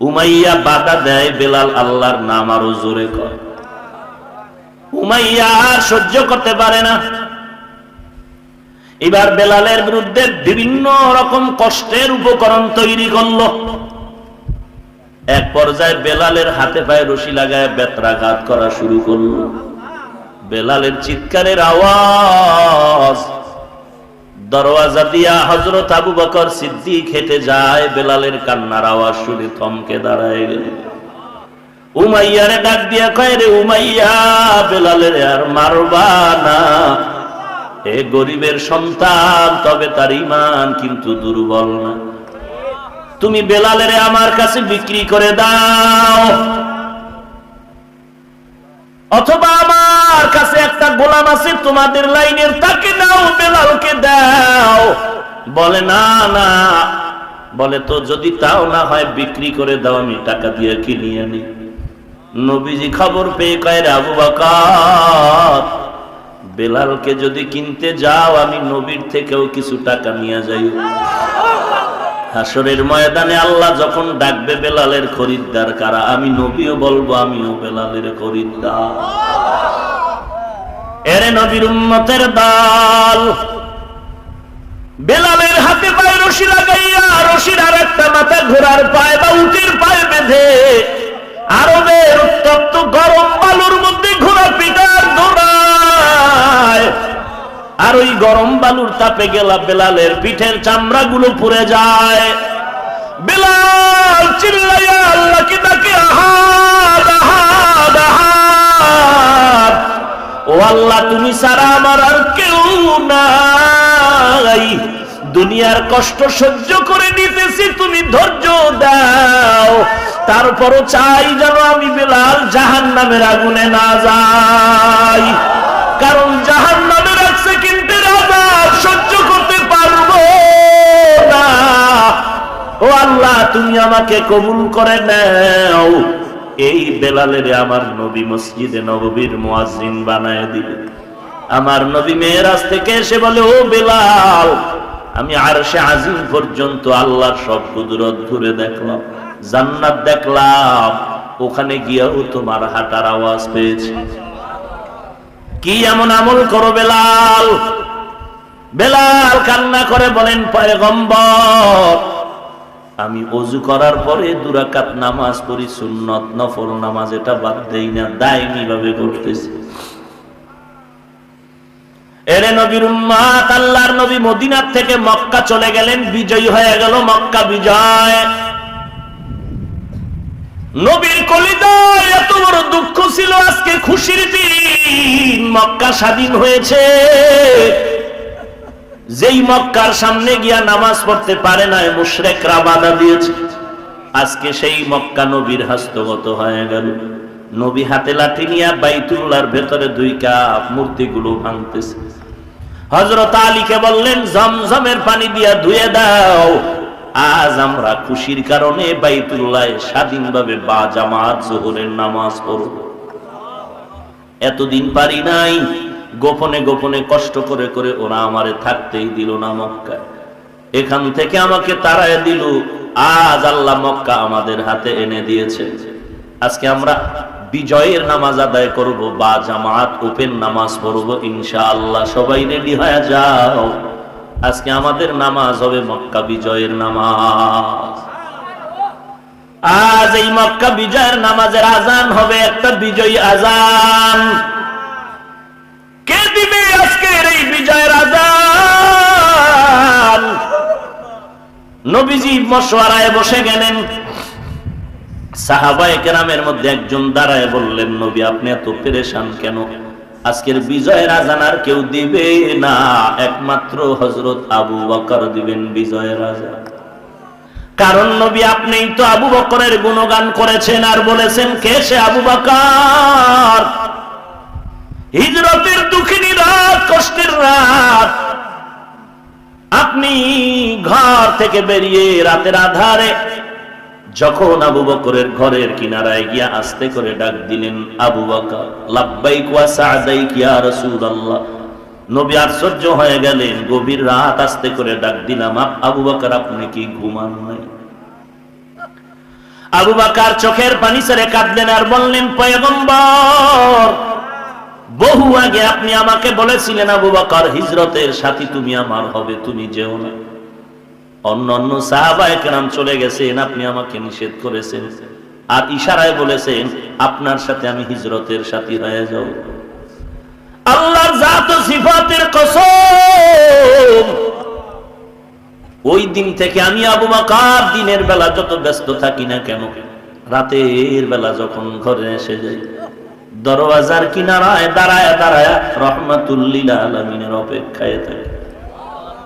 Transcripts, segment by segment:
Umayya বাধা দেয়, বেলাল আল্লাহর নাম আরো জোরে কর। উমাইয়া আর সহ্য করতে পারে না। এবার বেলালের বিরুদ্ধে বিভিন্ন রকম কষ্টের উপকরণ তৈরি করলো। এক পর্যায়ে বেলালের হাতে পায়ে রশি লাগায় বেত্রাঘাত করা শুরু করলো। বেলালের চিৎকারের আওয়াজ দরওয়াজা দিয়া হযরত আবু বকর সিদ্দিক হেঁটে যায়। বেলালের কান্নার আওয়াজ শুনে থমকে দাঁড়ায় গেল। উমাইয়ারে ডাক দিয়া কয়, রে উমাইয়া, বেলালের আর মারবা না। এ গরিবের সন্তান, তবে তার ঈমান কিন্তু দুর্বল না। তুমি বেলালের আমার কাছে বিক্রি করে দাও, অথবা আমার কাছে একটা গোলাম আছে তোমাদের লাইনের, তাকে দাও, বেলালকে দাও। বলে না না, বলে তো যদি তাও না হয় বিক্রি করে দাও, আমি টাকা দিয়ে কিনিয়ে আনি। নবীজি খবর পেয়ে কয়, রে আবু বকর, বেলালকে যদি কিনতে যাও, আমি নবীর থেকেও কিছু টাকা নিয়ে যাই। হাসরের ময়দানে আল্লাহ যখন ডাকবে বেলালের খরিদ্দার কারা, আমি নবীও বলবো আমিও বেলালের খরিদ্দার। এরে নবীর উম্মতের দল, বেলালের হাতে পায়ে রশি লাগাইয়া, রশির আর একটা মাথা ঘোড়ার পায়ে বা উটের পায়ে বেঁধে আরবের উত্তপ্ত গরম বালুর মধ্যে ঘোড়া পিটার দৌড়ায়। আর ওই গরম বালুর তাপে গেলা বেলালের পিঠের চামড়া গুলো পুড়ে যায়। বেলাল চিল্লাইয়া আল্লাহকে ডাকে, আহাদ আহাদ আহাদ, ও আল্লাহ, তুমি ছাড়া আমার আর কেউ নাই। দুনিয়ার কষ্ট সহ্য করে নিতেছি, তুমি ধৈর্য দাও। তারপরও চাই যেন আমি বেলাল জাহান্নামের আগুনে না যাই, কারণ জাহান্নামের এক সেকেন্ডের আযাব সহ্য করতে পারবো না। ও আল্লাহ, তুমি আমাকে কবুল করে নাও। এই বেলালের আমার নবী মসজিদে নববীর মুয়াজ্জিন বানায় দিবে। আমার নবী মেরাজ থেকে এসে বলে, ও বেলাল, আমি আরশে আজিম পর্যন্ত আল্লাহর সব কুদরত ঘুরে দেখলাম, জান্নাত দেখলাম, ওখানে গিয়েও তোমার হাঁটার আওয়াজ পেয়েছি। কি এমন আমল করো বেলাল? বেলাল কান্না করে বলেন, পয়গম্বর, আমি ওযু করার পরে 2 রাকাত নামাজ পড়ি, সুন্নত নফল নামাজ, এটা বাদ দেই না, দায়মি ভাবে করতেছি। এরে নবীর উম্মত, আল্লাহর নবী মদিনা থেকে মক্কা চলে গেলেন, বিজয়ী হয়ে গেল, মক্কা বিজয়। নবীর কলিজায় এত বড় দুঃখ ছিল, আজকে খুশির দিন, মক্কা স্বাধীন হয়েছে। যেই মক্কার সামনে গিয়া নামাজ পড়তে পারে না, মুশরিকরা বাধা দিয়েছে, আজকে সেই মক্কা নবীর হস্তগত হয়ে গেল। নবী হাতে লাঠি নিয়ে বাইতুল্লাহর ভেতরে 2 কাপ মূর্তিগুলো ভাঙতেছে। হযরত আলীকে বললেন, জমজমের পানি দিয়া ধুয়ে দাও, আজ আমরা খুশির কারণে বাইতুল্লাহে স্বাধীনভাবে বা জামাত যোহরের নামাজ পড়ব। এতদিন পারি নাই, গোপনে গোপনে কষ্ট করে করে ওরা আমারে থাকতেই দিল না মক্কায়, এখান থেকে আমাকে তাড়ায় দিল। আজ আল্লাহ মক্কা আমাদের হাতে এনে দিয়েছে, আজকে আমরা বিজয়ের নামাজ আদায় করব, বা জামাত ওপেন নামাজ পড়ব ইনশাআল্লাহ। সবাই রেডি হয়ে যাও, আজকে আমাদের নামাজ হবে মক্কা বিজয়ের নামাজ। আজ এই মক্কা বিজয়ের নামাজের আজান হবে একটা বিজয়ী আজান। কে দিবে আজকের এই বিজয়ের আজান? নবীজি মশওয়ারায় বসে গেলেন। সাহাবায়ে কেরামের মধ্যে একজন দাঁড়ায় বললেন, নবী, আপনি এত পেরেশান কেন? আজকের বিজয়ের আজান আর কেউ দিবে না, একমাত্র হযরত আবু বকর দিবেন বিজয়ের আজান। কারণ নবী, আপনিই তো আবু বকরের গুণগান করেছেন আর বলেছেন, কে সে আবু বকর? হিজরতের দুঃখিনী রাত, কষ্টের রাত, আপনি ঘর থেকে বেরিয়ে রাতের আধারে যখন আবু বকরের ঘরের কিনারায় গিয়া আস্তে করে ডাক দিলেন, আবু বকর, লাব্বাইক ওয়া সা'দাইক ইয়া রাসূলুল্লাহ। নবী আশ্চর্য হয়ে গেলেন, গভীর রাত আস্তে করে ডাক দিলাম, আবু বকর, আপনি কি ঘুমান নাই? আবু বকর চোখের পানি ছেড়ে কাঁদলেন আর বললেন, পয়গম্বর, বহু আগে আপনি আমাকে বলেছিলেন আবু বকর, হিজরতের সাথী তুমি আমার হবে, তুমি যেও না। অন্যান্য সাহাবায়ে কেরাম চলে গেছেন, আপনি আমাকে নিষেধ করেছেন আর ইশারায় বলেছেন আপনার সাথে আমি হিজরতের সাথী হয়ে যাব। আল্লাহর জাত ও সিফাতের কসম, ওই দিন থেকে আমি আবু বকর দিনের বেলা যত ব্যস্ত থাকি না কেন, রাতের বেলা যখন ঘরে এসে যাই, দরওয়াজার কিনারায় দাঁড়ায় দাঁড়ায় রহমাতুল লিল আলামিনের অপেক্ষায় থাকি।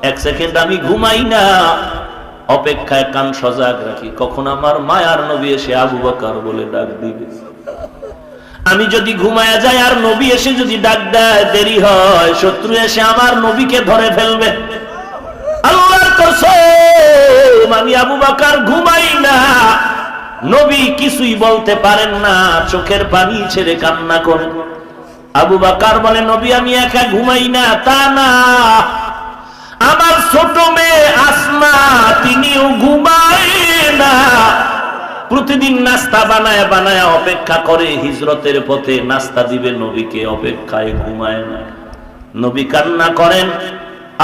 এক সেকেন্ড আমি ঘুমাই না, অপেক্ষায় কান সজাগ রাখি, কখন আমার মায়ার নবী এসে আবু বকর বলে ডাক দিবে। আমি যদি ঘুমায়া যাই আর নবী এসে যদি ডাক দেয়, দেরি হয়, শত্রু এসে আমার নবীকে ধরে ফেলবে। আল্লাহর কসম, আমি আবু বকর ঘুমাই না। নবী কিছুই বলতে পারেন না, চোখের পানি ছেড়ে কান্না করেন। আবু বকর বলে, নবী আমি একা ঘুমাই না। তা না, আমার ছোট মেয়ে আসমা তিনিও ঘুমায় না। প্রতিদিন নাস্তা বানায় বানায় অপেক্ষা করে, হিজরতের পথে নাস্তা দিবে নবীকে, অপেক্ষায় ঘুমায় না। নবী কান্না করেন।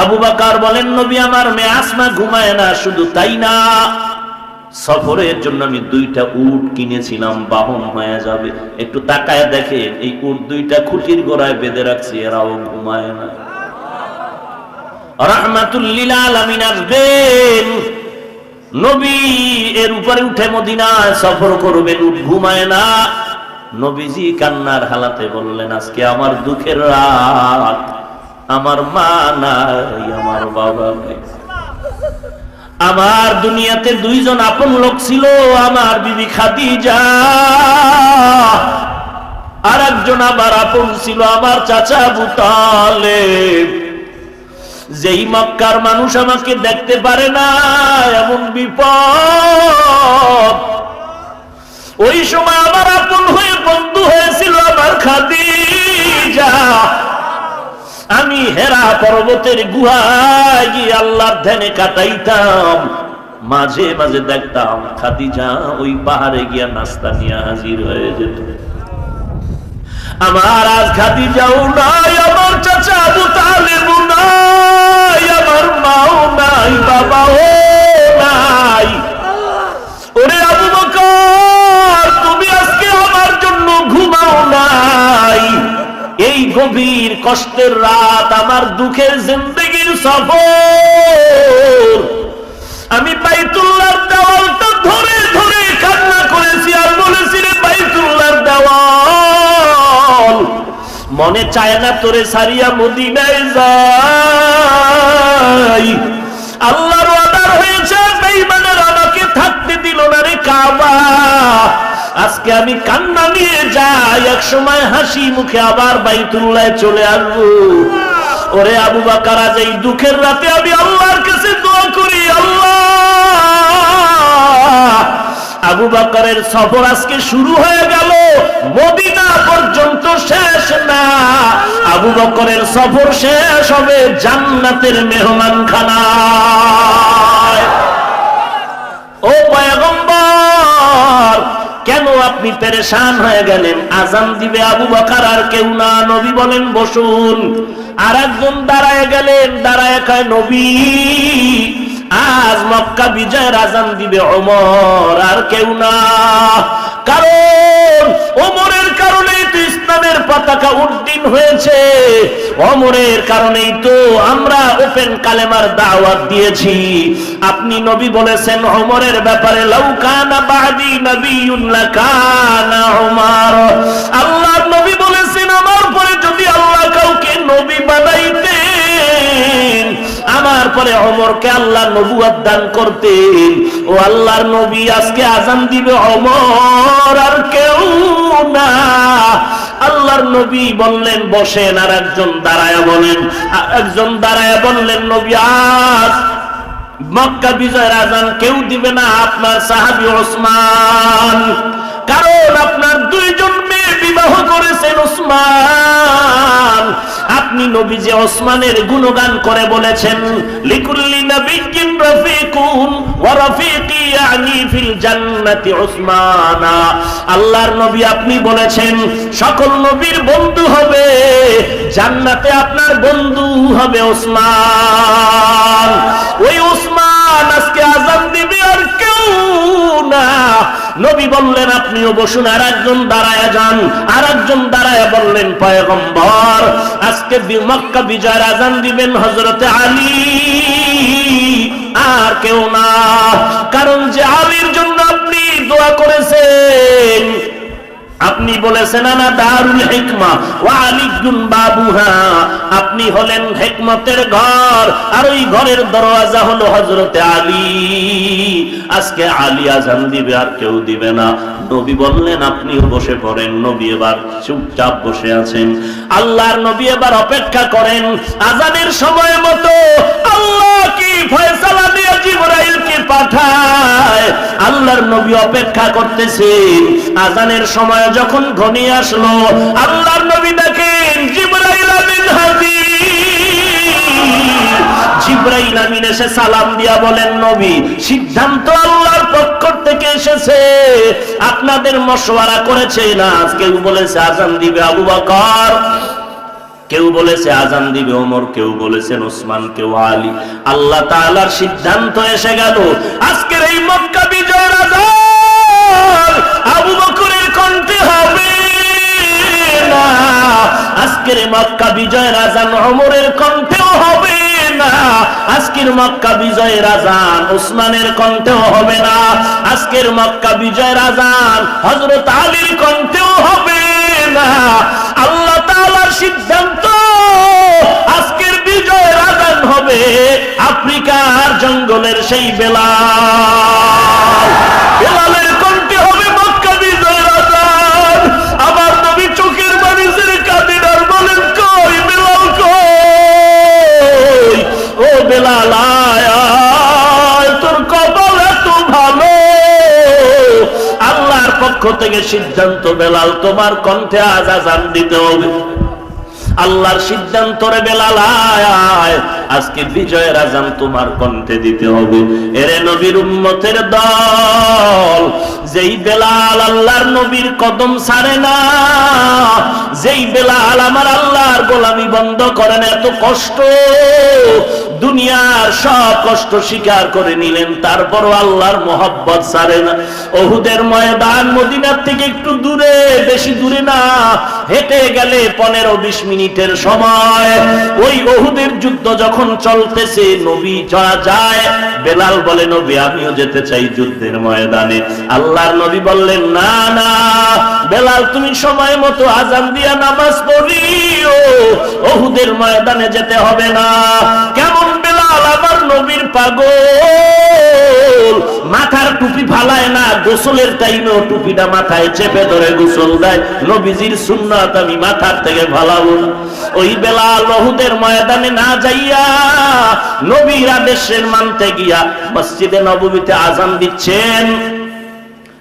আবু বকর বলেন, নবী আমার মেয়ে আসমা ঘুমায় না। শুধু তাই না, সফরের জন্য আমি 2টা উট কিনেছিলাম, বাহন হয়ে যাবে। একটু তাকায় দেখেন, এই উট 2টা খুঁটির গোড়ায় বেঁধে রাখছি, এরাও ঘুমায় না। রাহমাতুল লিল আলামিন আসবেন, নবী এর উপরে উঠে মদিনায় সফর করবেন, উট ঘুমায় না। নবীজি কান্নার হালাতে বললেন, আজকে আমার দুঃখের রাত, আমার মা নাই, আমার বাবা নাই। আমার দুনিয়াতে 2জন আপন লোক ছিল, আমার বিবি খাদিজা, আর একজন আবার আপন ছিল আমার চাচা আবু তালেব। যেই মক্কার মানুষ আমাকে দেখতে পারে না, এমন বিপদ। ওই সময় আমার আপন হয়ে বন্ধু হয়েছিল আমার খাদিজা। আমি হেরা পর্বতের গুহায় গিয়ে আল্লাহর ধ্যানে কাটাইতাম, মাঝে মাঝে দেখতাম খাদিজা ওই পাহাড়ে গিয়া নাস্তা নিয়ে হাজির হয়ে যেত। আমার আজ খাদিজাও নাই, আমার চাচা আবু তালেবও নাই, আমার মাও নাই, বাবাও নাই। ওরে আবু বকর, তুমি আজকে আমার জন্য ঘুমাও নাই। এই গভীর কষ্টের রাত, আমার দুঃখের জিন্দেগির সফর, আমি বাইতুল্লাহর দেওয়ালটা ধরে ধরে কান্না করেছি আর বলেছি, রে বাইতুল্লাহর দেওয়াল, মনে চায় না তোরে সারিয়া মদিনায় যাই। আল্লাহর ওয়াদা হয়েছে, বেঈমানের আমাকে থাকতে দিল না রে কাবা। আজকে আমি কান্না নিয়ে যাই, এক সময় হাসি মুখে আবার বাইতুল্লাহে চলে আসবো। ওরে আবু বকর, আজ এই দুঃখের রাতে আমি আল্লাহর কাছে দোয়া করি, আল্লাহ, আবু বকরের সফর আজকে শুরু হয়ে গেল, মদিনা পর্যন্ত শেষ না। আবু বকরের সফর শেষ হবে জান্নাতের মেহমানখানায়। ও পয়গম্বর, কেন আপনি পেরেশান হয়ে গেলেন? আজান দিবে আবু বকর আর কেউ না। নবী বলেন বসুন। আর একজন দাঁড়ায় গেলেন, দাঁড়ায় কয়, নবী আজ মক্কা বিজয়ের আজান দিবে ওমর আর কেউ না। কারণ ওমরের কারণেই তো ইসলামের পতাকা উড্ডীন হয়েছে, ওমরের কারণেই তো আমরা ওপেন কালেমার দাওয়াত দিয়েছি। আপনি নবী বলেছেন ওমরের ব্যাপারে, লাউ কানা বাদি নবিয়্যুন লাকানা ওমর। আল্লাহর নবী বলেছেন, আমার পরে যদি আল্লাহ কাউকে নবী বানাইতেন, আমার পরে ওমরকে আল্লাহ নবুয়ত দান করতেন। ও আল্লাহর নবী, আজকে আজান দিবে ওমর আর কেউ না। আল্লাহর নবী বললেন বসেন, আর একজন দাঁড়ায়া বললেন, নবী আজ মক্কা বিজয়ের আজান কেউ দিবে না, আপনার সাহাবী ওসমান। কারণ আপনার 2জন মেয়ে বিবাহ করেছেন ওসমান। আপনি নবীজি ওসমানের গুণগান করে বলেছেন, লিকুল্লি নাবিয়্যিন রাফিকুন ওয়া রাফিকি ইয়ানি ফিল জান্নাতি উসমানা। আল্লাহর নবী আপনি বলেছেন সকল নবীর বন্ধু হবে জান্নাতে, আপনার বন্ধু হবে ওসমান। ওই ওসমান আজকে আযান দিবে আর কেউ না। নবী বললেন আপনিও বসুন, আর একজন দাঁড়ায়া যান, আর একজন দাঁড়ায়া বললেন পয়গম্বর আজকে মক্কা বিজয়ের আযান দিবেন হযরতে আলী, আর কেউ না। কারণ যে আলীর জন্য আপনি দোয়া করেছেন, আপনি বলেছেন আনা দারুল হিকমা ওয়া আলিয়ুন বাবুহা, আপনি হলেন হিকমতের ঘর আর ওই ঘরের দরওয়াজা হলো হযরতে আলী। আজকে আলী আযান দিবে আর কেউ দিবে না। নবী বললেন আপনিও বসে পড়েন। নবী এবার চুপচাপ বসে আছেন। আল্লাহর নবী এবার অপেক্ষা করেন আযানের সময় মতো আল্লাহ কি ফয়সালা দিয়ে জিবরাইলকে পাঠায়। আল্লাহর নবী অপেক্ষা করতেছেন। আযানের সময় যখন ঘনিয়ে আসলো, আল্লাহর নবী দেখেন জিবরাইল আমিন হাজির। জিবরাইল আমিন এসে সালাম দিয়া বলেন নবী সিদ্ধান্ত আল্লাহর পক্ষ থেকে এসেছে, আপনাদের মশওয়ারা করেছে না। কেউ বলেছে আযান দিবে আবু বকর, কেউ বলেছে আযান দিবে ওমর, কেউ বলেছেন ওসমান, কেউ আলী। আল্লাহ তাআলার সিদ্ধান্ত এসে গেল আজকের এই মক্কা বিজয়ের আযান আবু বকরের কণ্ঠে হবে না, আজকের মক্কা বিজয়ের আযান ওমরের কণ্ঠেও হবে না, আজকের মক্কা বিজয়ের আযান ওসমানের কণ্ঠেও হবে না, আজকের মক্কা বিজয়ের আযান হযরত আলীর কণ্ঠেও হবে না। আল্লাহ তাআলার সিদ্ধান্ত আজকের বিজয়ের আযান হবে আফ্রিকার জঙ্গলের সেই বেলাল। বেলালের কণ্ঠে হবে মক্কা বিজয়ের আযান। আমার নবী চোখের পানি ছেড়ে কাঁদেন আর বলেন কই বেলাল কই, ও বেলাল আয় আয়, তোর কপাল এত ভালো। আল্লাহর পক্ষ থেকে সিদ্ধান্ত বেলাল তোমার কণ্ঠে আজ আযান দিতে হবে। আল্লাহর সিদ্ধান্ত রে বেলাল আয়, আজকে বিজয়ের আযান তোমার কণ্ঠে দিতে হবে। এরে নবীর উম্মতের দল, যেই বেলাল আল্লাহর নবীর কদম ছাড়ে না, যেই বেলাল আমার আল্লাহর গোলামি বন্ধ করে না, এত কষ্ট দুনিয়ার সব কষ্ট স্বীকার করে নিলেন, তারপরও আল্লাহর মোহাব্বত ছাড়ে না। উহুদের ময়দান মদিনার থেকে একটু দূরে, বেশি দূরে না, হেঁটে গেলে 15-20 মিনিটের সময়। ওই উহুদের যুদ্ধ যখন চলতেছে, নবী যায়, বেলাল বলে নবী আমিও যেতে চাই যুদ্ধের ময়দানে। আল্লাহর নবী বললেন না না বেলাল, তুমি সময় মতো আযান দিয়া নামাজ পড়িও, উহুদের ময়দানে যেতে হবে না। কেমন বেলাল আমার নবীর পাগল, মাথার টুপি ফালায় না, গোসলের টাইমেও টুপিটা মাথায় চেপে ধরে গোসল দেয়। নবীজির সুন্নাত আমি মাথার থেকে ফালাবো না। ওই বেলাল উহুদের ময়দানে না যাইয়া নবীর আদেশের মানতে গিয়া মসজিদে নববীতে আযান দিচ্ছেন,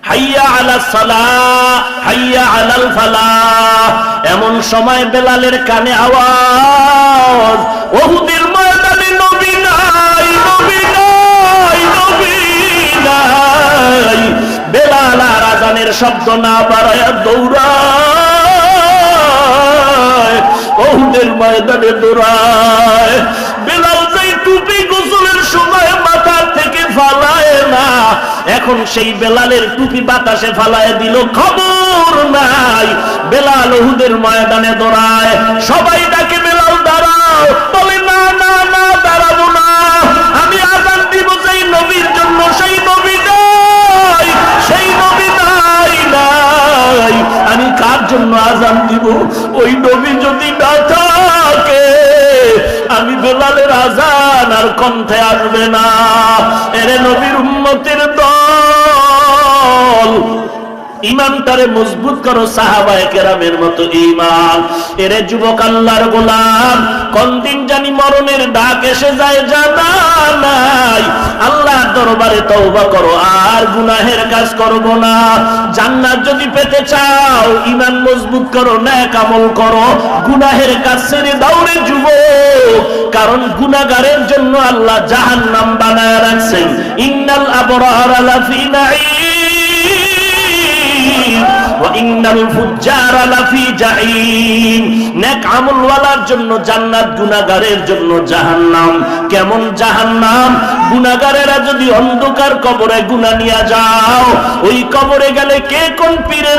হাইয়া আলাস সালাহ হাইয়া আলাল ফালাহ। এমন সময় বেলালের কানে আওয়াজ, উহুদের ময়দানে নবী নাই, নবী নাই, নবী নাই। বেলাল আর আযানের শব্দ না বাড়ায়া দৌড়ায়, উহুদের ময়দানে দৌড়ায়। বেলাল যেই টুপি গোসলের সময় মাথার থেকে ফালায় না, এখন সেই বেলালের টুপি বাতাসে ফালায় দিল, খবর নাই। বেলাল উহুদের ময়দানে দৌড়ায়, সবাই ডাকে বেলাল দাঁড়াও, বলে না না না দাঁড়াবো না, আমি আযান দিব যেই নবীর জন্য, সেই নবী নাই, সেই নবী নাই নাই। আমি কার জন্য আযান দিব? ওই নবী যদি না থাকে আমি বেলালের আযান আর কণ্ঠে আসবে না। এরে নবীর উম্মতের দল, ইমানটারে মজবুত করো সাহাবায়ে কেরামের মতো ঈমান। এরে যুবক আল্লাহর গোলাম, কোন দিন জানি মরণের ডাক এসে যায় জানা নাই। আল্লাহর দরবারে তওবা করো, আর গুনাহের কাজ করবো না। জান্নাত যদি পেতে চাও ঈমান মজবুত করো, নেক আমল করো, গুনাহের কাজ ছেড়ে দাও রে যুবক। কারণ গুনাহগারের জন্য আল্লাহ জাহান্নাম বানায় রাখছেন। ইন্নাল আবরারা লাফি নাঈম ওয়া ইন্নাল ফুজ্জারা লাফি জাহিম। নেক আমলওয়ালার জন্য জান্নাত, গুনাহগারের জন্য জাহান্নাম। কেমন জাহান্নাম? গুনাহগারেরা যদি অন্ধকার কবরে গুনাহ নিয়ে যাও, ওই কবরে গেলে কে কোন পীরের